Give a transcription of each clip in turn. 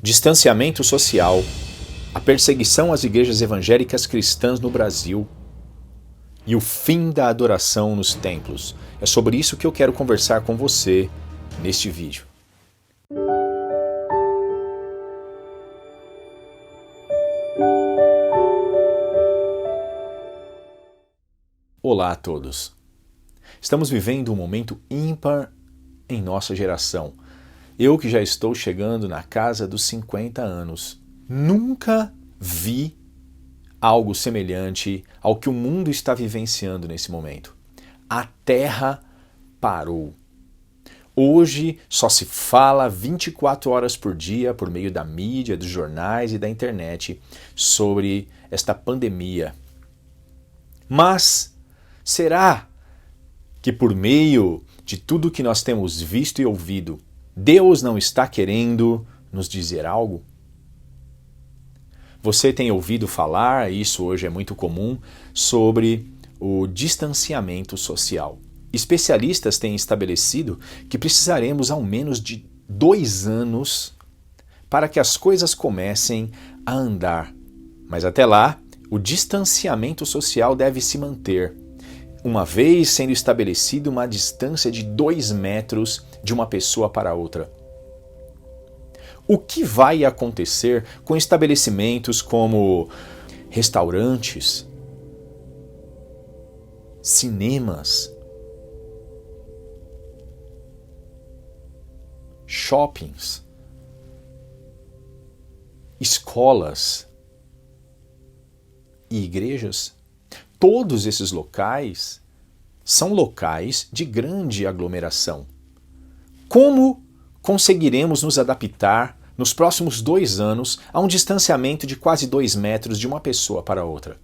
distanciamento social, a perseguição às igrejas evangélicas cristãs no Brasil e o fim da adoração nos templos. É sobre isso que eu quero conversar com você neste vídeo. Olá a todos. Estamos vivendo um momento ímpar em nossa geração. Eu que já estou chegando na casa dos 50 anos, nunca vi algo semelhante ao que o mundo está vivenciando nesse momento. A Terra parou. Hoje só se fala 24 horas por dia, por meio da mídia, dos jornais e da internet, sobre esta pandemia. Mas será que por meio de tudo que nós temos visto e ouvido, Deus não está querendo nos dizer algo? Você tem ouvido falar, isso hoje é muito comum, sobre o distanciamento social. Especialistas têm estabelecido que precisaremos ao menos de 2 anos para que as coisas comecem a andar. Mas até lá, o distanciamento social deve se manter, uma vez sendo estabelecida uma distância de 2 metros de uma pessoa para outra. O que vai acontecer com estabelecimentos como restaurantes, cinemas, shoppings, escolas e igrejas? Todos esses locais são locais de grande aglomeração. Como conseguiremos nos adaptar nos próximos 2 anos a um distanciamento de quase 2 metros de uma pessoa para outra?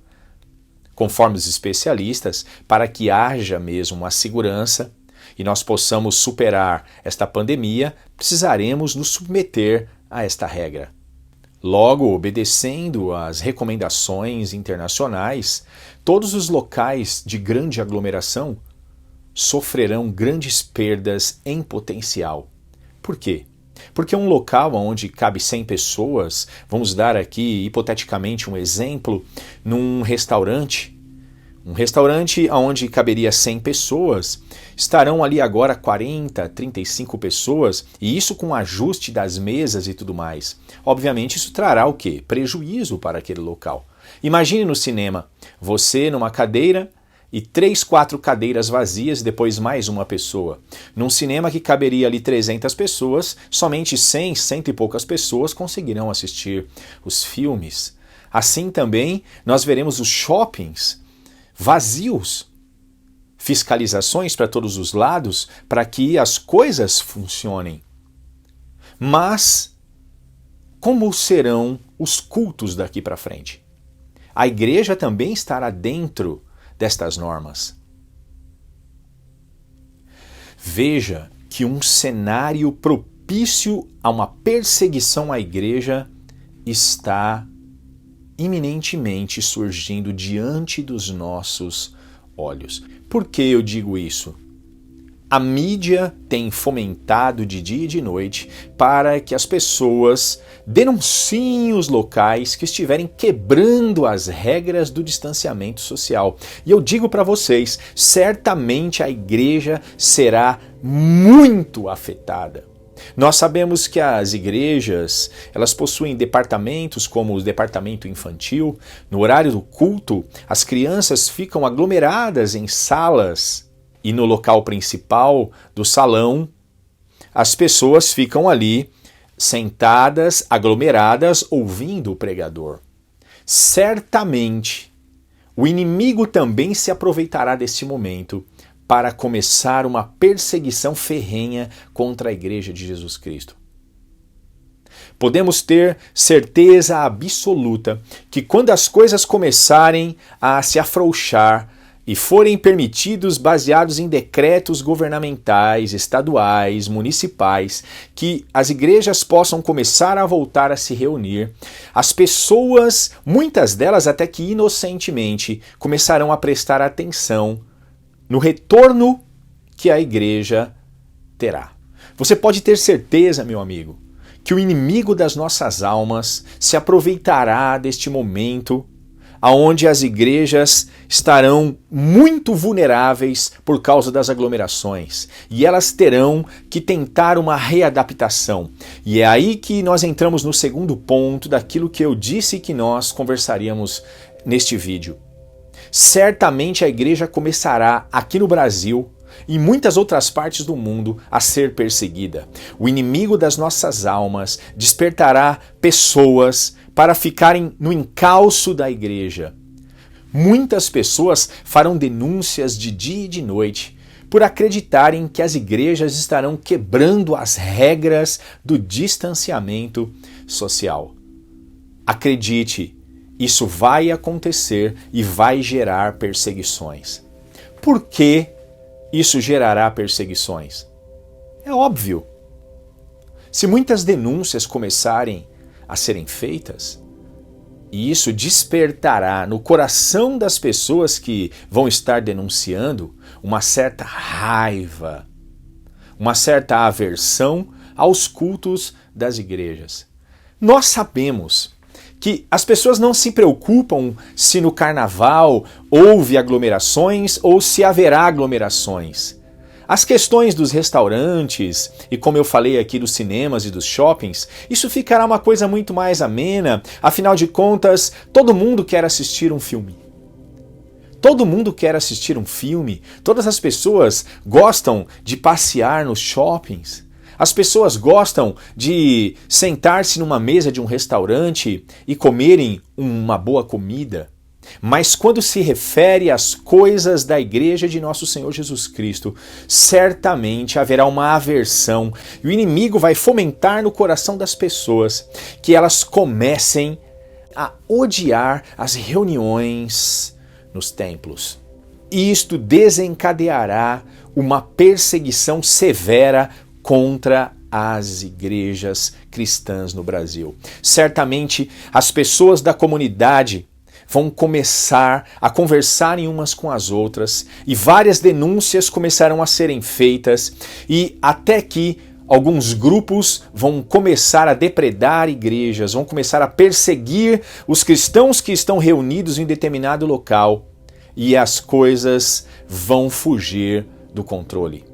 Conforme os especialistas, para que haja mesmo uma segurança e nós possamos superar esta pandemia, precisaremos nos submeter a esta regra. Logo, obedecendo às recomendações internacionais, todos os locais de grande aglomeração sofrerão grandes perdas em potencial. Por quê? Porque um local onde cabe 100 pessoas, vamos dar aqui hipoteticamente um exemplo, num restaurante, um restaurante onde caberia 100 pessoas, estarão ali agora 40, 35 pessoas, e isso com ajuste das mesas e tudo mais. Obviamente isso trará o quê? Prejuízo para aquele local. Imagine no cinema, você numa cadeira e 3, 4 cadeiras vazias e depois mais uma pessoa. Num cinema que caberia ali 300 pessoas, somente 100, 100 e poucas pessoas conseguirão assistir os filmes. Assim também nós veremos os shoppings vazios, fiscalizações para todos os lados para que as coisas funcionem. Mas como serão os cultos daqui para frente? A igreja também estará dentro destas normas. Veja que um cenário propício a uma perseguição à igreja está iminentemente surgindo diante dos nossos olhos. Por que eu digo isso? A mídia tem fomentado de dia e de noite para que as pessoas denunciem os locais que estiverem quebrando as regras do distanciamento social. E eu digo para vocês, certamente a igreja será muito afetada. Nós sabemos que as igrejas, elas possuem departamentos como o departamento infantil. No horário do culto, as crianças ficam aglomeradas em salas e no local principal do salão, as pessoas ficam ali sentadas, aglomeradas, ouvindo o pregador. Certamente, o inimigo também se aproveitará deste momento para começar uma perseguição ferrenha contra a Igreja de Jesus Cristo. Podemos ter certeza absoluta que quando as coisas começarem a se afrouxar e forem permitidos baseados em decretos governamentais, estaduais, municipais, que as igrejas possam começar a voltar a se reunir, as pessoas, muitas delas até que inocentemente, começarão a prestar atenção no retorno que a igreja terá. Você pode ter certeza, meu amigo, que o inimigo das nossas almas se aproveitará deste momento aonde as igrejas estarão muito vulneráveis por causa das aglomerações e elas terão que tentar uma readaptação. E é aí que nós entramos no segundo ponto daquilo que eu disse que nós conversaríamos neste vídeo. Certamente a igreja começará aqui no Brasil e em muitas outras partes do mundo a ser perseguida. O inimigo das nossas almas despertará pessoas para ficarem no encalço da igreja. Muitas pessoas farão denúncias de dia e de noite por acreditarem que as igrejas estarão quebrando as regras do distanciamento social. Acredite, isso vai acontecer e vai gerar perseguições. Por que isso gerará perseguições? É óbvio. Se muitas denúncias começarem a serem feitas, e isso despertará no coração das pessoas que vão estar denunciando uma certa raiva, uma certa aversão aos cultos das igrejas. Nós sabemos que as pessoas não se preocupam se no carnaval houve aglomerações ou se haverá aglomerações. As questões dos restaurantes e, como eu falei aqui, dos cinemas e dos shoppings, isso ficará uma coisa muito mais amena. Afinal de contas, todo mundo quer assistir um filme. Todo mundo quer assistir um filme. Todas as pessoas gostam de passear nos shoppings. As pessoas gostam de sentar-se numa mesa de um restaurante e comerem uma boa comida. Mas quando se refere às coisas da igreja de nosso Senhor Jesus Cristo, certamente haverá uma aversão e o inimigo vai fomentar no coração das pessoas que elas comecem a odiar as reuniões nos templos. Isto desencadeará uma perseguição severa contra as igrejas cristãs no Brasil. Certamente as pessoas da comunidade vão começar a conversarem umas com as outras e várias denúncias começarão a serem feitas e até que alguns grupos vão começar a depredar igrejas, vão começar a perseguir os cristãos que estão reunidos em determinado local e as coisas vão fugir do controle.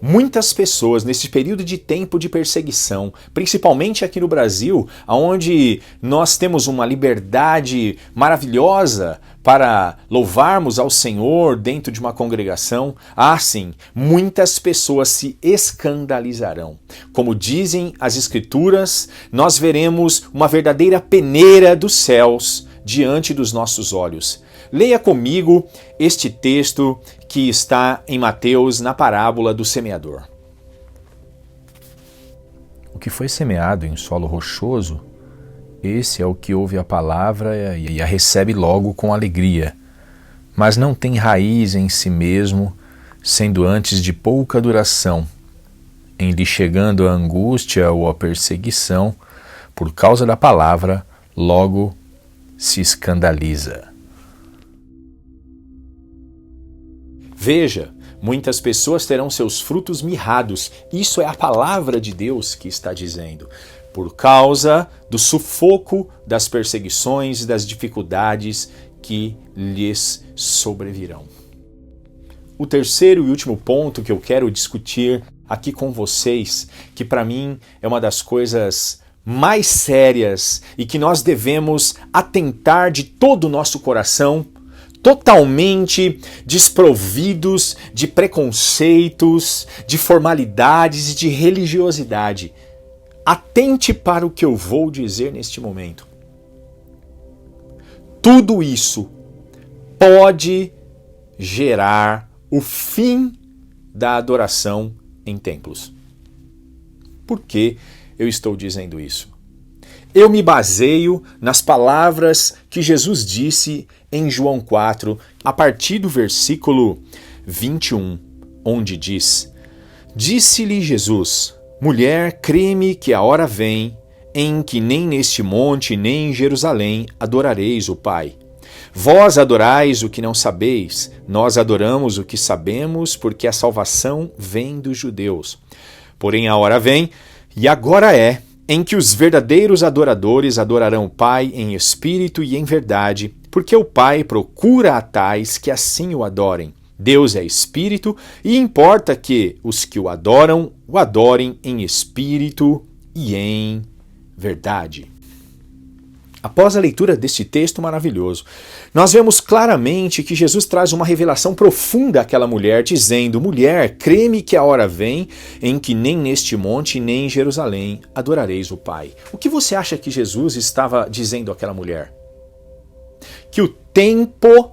Muitas pessoas nesse período de tempo de perseguição, principalmente aqui no Brasil, onde nós temos uma liberdade maravilhosa para louvarmos ao Senhor dentro de uma congregação, sim, muitas pessoas se escandalizarão. Como dizem as Escrituras, nós veremos uma verdadeira peneira dos céus diante dos nossos olhos. Leia comigo este texto que está em Mateus, na parábola do semeador. O que foi semeado em solo rochoso, esse é o que ouve a palavra e a recebe logo com alegria, mas não tem raiz em si mesmo, sendo antes de pouca duração. Em lhe chegando a angústia ou a perseguição, por causa da palavra, logo se escandaliza. Veja, muitas pessoas terão seus frutos mirrados. Isso é a palavra de Deus que está dizendo. Por causa do sufoco das perseguições e das dificuldades que lhes sobrevirão. O terceiro e último ponto que eu quero discutir aqui com vocês, que para mim é uma das coisas mais sérias e que nós devemos atentar de todo o nosso coração, totalmente desprovidos de preconceitos, de formalidades e de religiosidade. Atente para o que eu vou dizer neste momento. Tudo isso pode gerar o fim da adoração em templos. Por que eu estou dizendo isso? Eu me baseio nas palavras que Jesus disse em João 4, a partir do versículo 21, onde diz: Disse-lhe Jesus: Mulher, crê-me que a hora vem em que nem neste monte nem em Jerusalém adorareis o Pai. Vós adorais o que não sabeis, nós adoramos o que sabemos, porque a salvação vem dos judeus. Porém a hora vem, e agora é, em que os verdadeiros adoradores adorarão o Pai em espírito e em verdade, porque o Pai procura a tais que assim o adorem. Deus é espírito e importa que os que o adorem em espírito e em verdade. Após a leitura deste texto maravilhoso, nós vemos claramente que Jesus traz uma revelação profunda àquela mulher, dizendo: mulher, crê-me que a hora vem em que nem neste monte nem em Jerusalém adorareis o Pai. O que você acha que Jesus estava dizendo àquela mulher? Que o tempo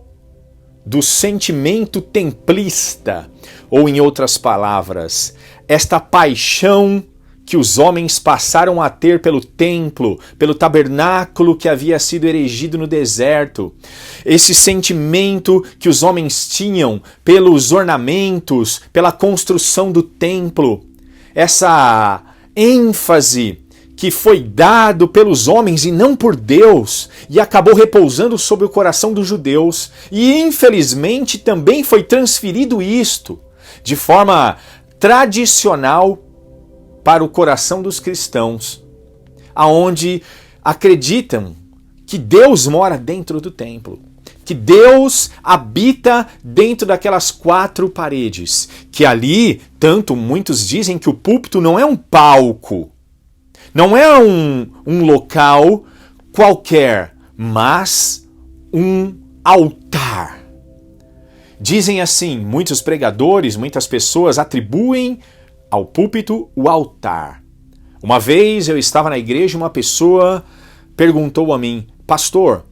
do sentimento templista, ou em outras palavras, esta paixão que os homens passaram a ter pelo templo, pelo tabernáculo que havia sido erigido no deserto, esse sentimento que os homens tinham pelos ornamentos, pela construção do templo, essa ênfase que foi dado pelos homens e não por Deus, e acabou repousando sobre o coração dos judeus, e infelizmente também foi transferido isto de forma tradicional para o coração dos cristãos, aonde acreditam que Deus mora dentro do templo, que Deus habita dentro daquelas quatro paredes, que ali, tanto muitos dizem que o púlpito não é um palco, não é um local qualquer, mas um altar. Dizem assim, muitos pregadores, muitas pessoas atribuem ao púlpito o altar. Uma vez eu estava na igreja e uma pessoa perguntou a mim: pastor,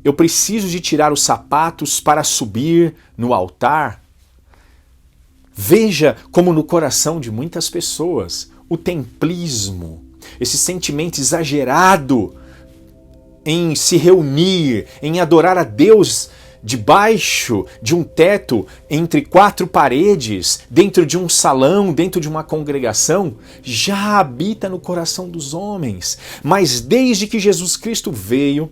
eu preciso de tirar os sapatos para subir no altar? Veja como no coração de muitas pessoas o templismo, esse sentimento exagerado em se reunir, em adorar a Deus debaixo de um teto, entre quatro paredes, dentro de um salão, dentro de uma congregação, já habita no coração dos homens. Mas desde que Jesus Cristo veio,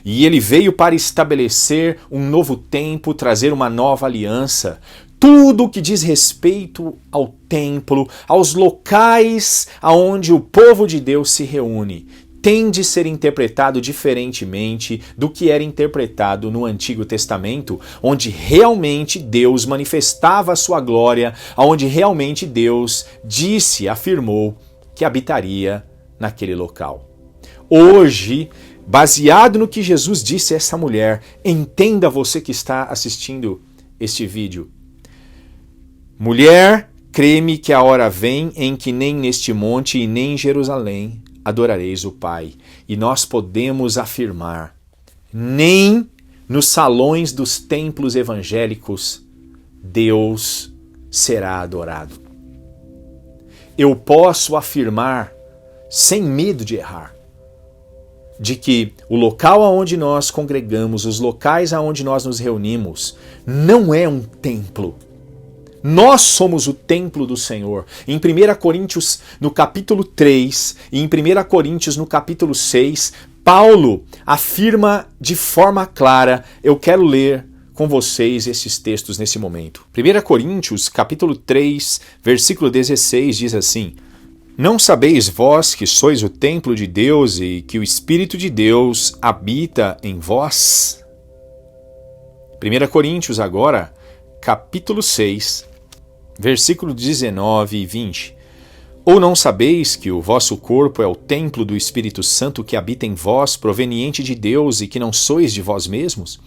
e ele veio para estabelecer um novo tempo, trazer uma nova aliança, tudo que diz respeito ao templo, aos locais aonde o povo de Deus se reúne, tem de ser interpretado diferentemente do que era interpretado no Antigo Testamento, onde realmente Deus manifestava a sua glória, onde realmente Deus afirmou que habitaria naquele local. Hoje, baseado no que Jesus disse a essa mulher, entenda você que está assistindo este vídeo. Mulher, crê-me que a hora vem em que nem neste monte e nem em Jerusalém adorareis o Pai. E nós podemos afirmar, nem nos salões dos templos evangélicos Deus será adorado. Eu posso afirmar, sem medo de errar, de que o local aonde nós congregamos, os locais aonde nós nos reunimos, não é um templo. Nós somos o templo do Senhor. Em 1 Coríntios, no capítulo 3, e em 1 Coríntios, no capítulo 6, Paulo afirma de forma clara, eu quero ler com vocês esses textos nesse momento. 1 Coríntios, capítulo 3, versículo 16, diz assim: não sabeis vós que sois o templo de Deus e que o Espírito de Deus habita em vós? 1 Coríntios agora, capítulo 6, versículo 19 e 20. Ou não sabeis que o vosso corpo é o templo do Espírito Santo que habita em vós, proveniente de Deus, e que não sois de vós mesmos?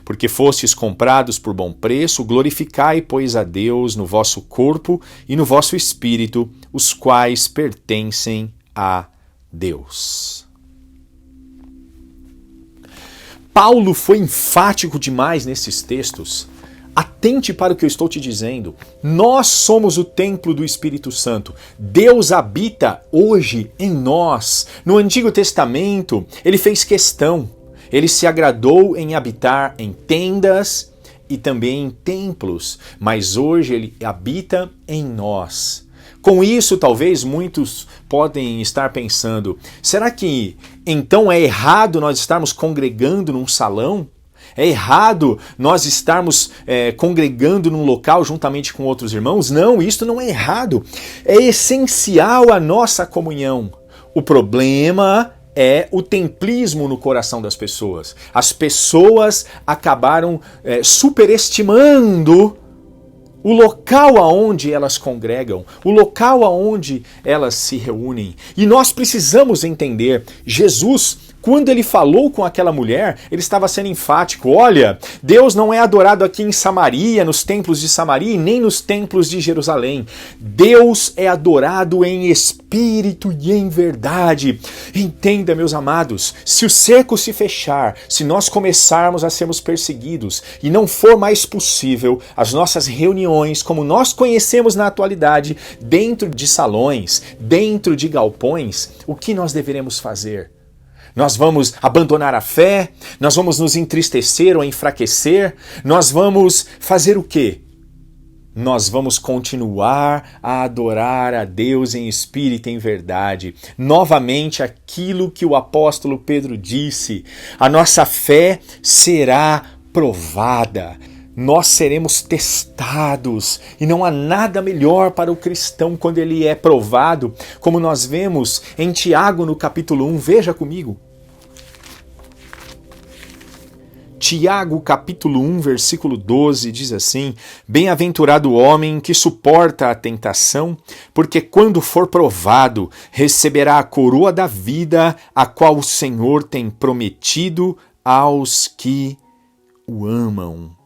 Porque fostes comprados por bom preço, glorificai, pois, a Deus no vosso corpo e no vosso espírito, os quais pertencem a Deus. Paulo foi enfático demais nesses textos. Atente para o que eu estou te dizendo. Nós somos o templo do Espírito Santo. Deus habita hoje em nós. No Antigo Testamento, ele fez questão. Ele se agradou em habitar em tendas e também em templos. Mas hoje ele habita em nós. Com isso, talvez muitos podem estar pensando, será que então é errado nós estarmos congregando num salão? É errado nós estarmos congregando num local juntamente com outros irmãos? Não, isso não é errado. É essencial a nossa comunhão. O problema é o templismo no coração das pessoas. As pessoas acabaram superestimando o local aonde elas congregam, o local aonde elas se reúnem. E nós precisamos entender, Jesus, quando ele falou com aquela mulher, ele estava sendo enfático. Olha, Deus não é adorado aqui em Samaria, nos templos de Samaria, e nem nos templos de Jerusalém. Deus é adorado em espírito e em verdade. Entenda, meus amados, se o cerco se fechar, se nós começarmos a sermos perseguidos e não for mais possível as nossas reuniões, como nós conhecemos na atualidade, dentro de salões, dentro de galpões, o que nós deveremos fazer? Nós vamos abandonar a fé? Nós vamos nos entristecer ou enfraquecer? Nós vamos fazer o quê? Nós vamos continuar a adorar a Deus em espírito e em verdade. Novamente, aquilo que o apóstolo Pedro disse, a nossa fé será provada. Nós seremos testados e não há nada melhor para o cristão quando ele é provado, como nós vemos em Tiago no capítulo 1, veja comigo. Tiago capítulo 1, versículo 12 diz assim: Bem-aventurado o homem que suporta a tentação, porque quando for provado, receberá a coroa da vida, a qual o Senhor tem prometido aos que o amam.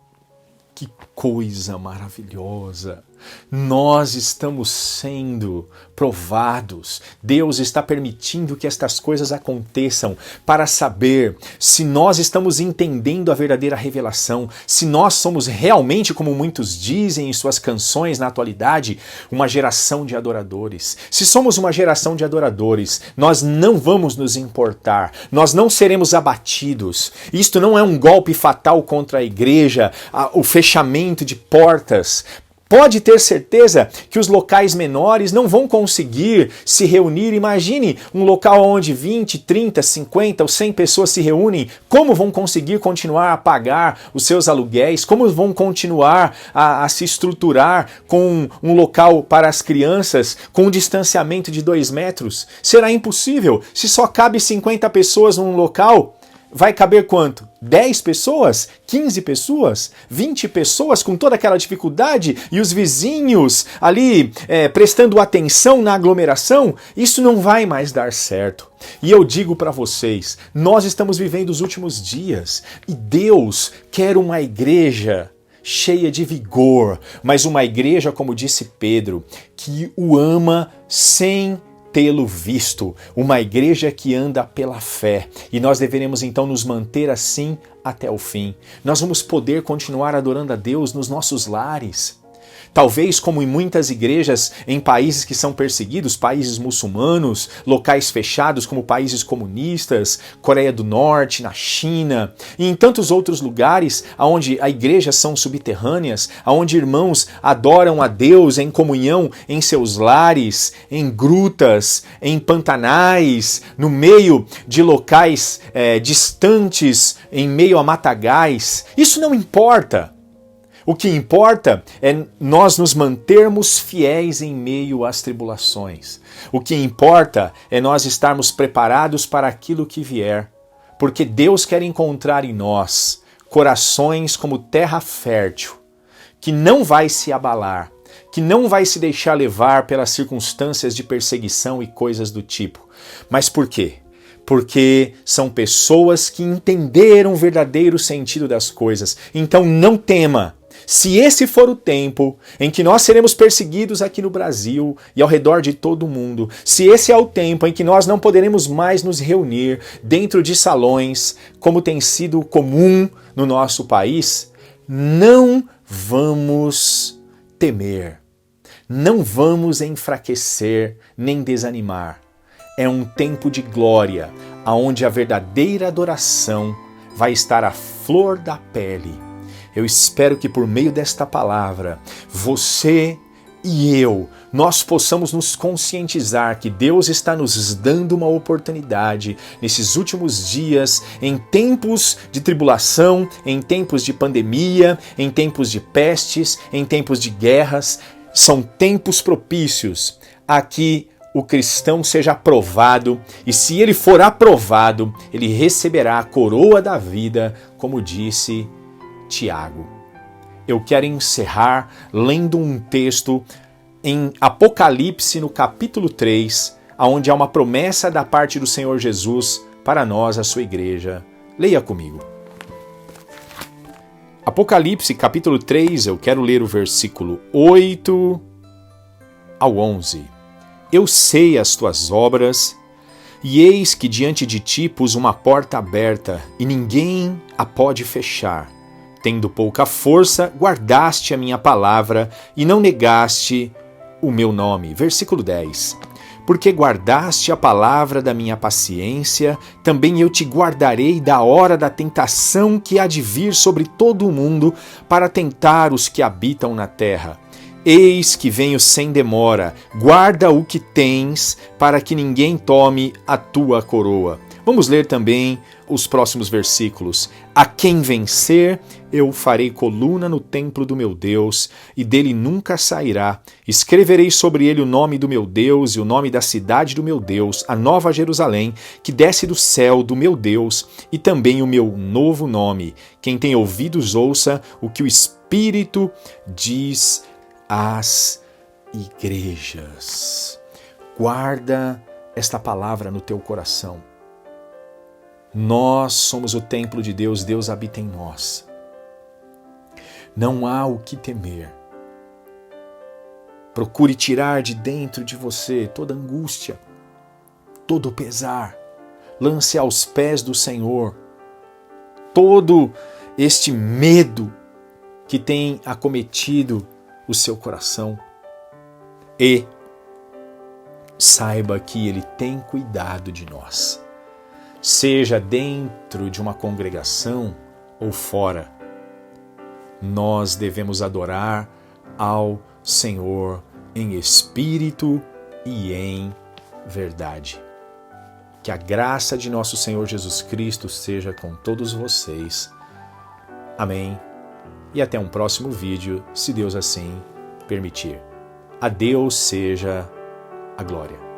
Que coisa maravilhosa! Nós estamos sendo provados. Deus está permitindo que estas coisas aconteçam para saber se nós estamos entendendo a verdadeira revelação, se nós somos realmente, como muitos dizem em suas canções na atualidade, uma geração de adoradores. Se somos uma geração de adoradores, nós não vamos nos importar, nós não seremos abatidos. Isto não é um golpe fatal contra a igreja, o fechamento de portas. Pode ter certeza que os locais menores não vão conseguir se reunir. Imagine um local onde 20, 30, 50 ou 100 pessoas se reúnem. Como vão conseguir continuar a pagar os seus aluguéis? Como vão continuar a se estruturar com um local para as crianças com um distanciamento de 2 metros? Será impossível. Se só cabe 50 pessoas num local, vai caber quanto? 10 pessoas? 15 pessoas? 20 pessoas com toda aquela dificuldade e os vizinhos ali prestando atenção na aglomeração? Isso não vai mais dar certo. E eu digo para vocês, nós estamos vivendo os últimos dias e Deus quer uma igreja cheia de vigor, mas uma igreja, como disse Pedro, que o ama sem tê-lo visto, uma igreja que anda pela fé, e nós deveremos então nos manter assim até o fim. Nós vamos poder continuar adorando a Deus nos nossos lares. Talvez, como em muitas igrejas em países que são perseguidos, países muçulmanos, locais fechados como países comunistas, Coreia do Norte, na China, e em tantos outros lugares onde as igrejas são subterrâneas, onde irmãos adoram a Deus em comunhão em seus lares, em grutas, em pantanais, no meio de locais distantes, em meio a matagais. Isso não importa. O que importa é nós nos mantermos fiéis em meio às tribulações. O que importa é nós estarmos preparados para aquilo que vier. Porque Deus quer encontrar em nós corações como terra fértil, que não vai se abalar, que não vai se deixar levar pelas circunstâncias de perseguição e coisas do tipo. Mas por quê? Porque são pessoas que entenderam o verdadeiro sentido das coisas. Então não tema. Se esse for o tempo em que nós seremos perseguidos aqui no Brasil e ao redor de todo o mundo, se esse é o tempo em que nós não poderemos mais nos reunir dentro de salões, como tem sido comum no nosso país, não vamos temer, não vamos enfraquecer nem desanimar. É um tempo de glória, onde a verdadeira adoração vai estar à flor da pele. Eu espero que por meio desta palavra, você e eu, nós possamos nos conscientizar que Deus está nos dando uma oportunidade nesses últimos dias, em tempos de tribulação, em tempos de pandemia, em tempos de pestes, em tempos de guerras. São tempos propícios a que o cristão seja aprovado, e se ele for aprovado, ele receberá a coroa da vida, como disse Tiago. Eu quero encerrar lendo um texto em Apocalipse, no capítulo 3, onde há uma promessa da parte do Senhor Jesus para nós, a sua igreja. Leia comigo. Apocalipse, capítulo 3, eu quero ler o versículo 8 ao 11. Eu sei as tuas obras, e eis que diante de ti pus uma porta aberta, e ninguém a pode fechar. Tendo pouca força, guardaste a minha palavra, e não negaste o meu nome. Versículo 10. Porque guardaste a palavra da minha paciência, também eu te guardarei da hora da tentação que há de vir sobre todo o mundo para tentar os que habitam na terra. Eis que venho sem demora, guarda o que tens, para que ninguém tome a tua coroa. Vamos ler também os próximos versículos. A quem vencer, eu farei coluna no templo do meu Deus, e dele nunca sairá. Escreverei sobre ele o nome do meu Deus e o nome da cidade do meu Deus, a nova Jerusalém, que desce do céu do meu Deus, e também o meu novo nome. Quem tem ouvidos, ouça o que o Espírito diz às igrejas. Guarda esta palavra no teu coração. Nós somos o templo de Deus, Deus habita em nós. Não há o que temer. Procure tirar de dentro de você toda angústia, todo pesar. Lance aos pés do Senhor todo este medo que tem acometido o seu coração. E saiba que Ele tem cuidado de nós. Seja dentro de uma congregação ou fora, nós devemos adorar ao Senhor em espírito e em verdade. Que a graça de nosso Senhor Jesus Cristo seja com todos vocês. Amém. E até um próximo vídeo, se Deus assim permitir. A Deus seja a glória.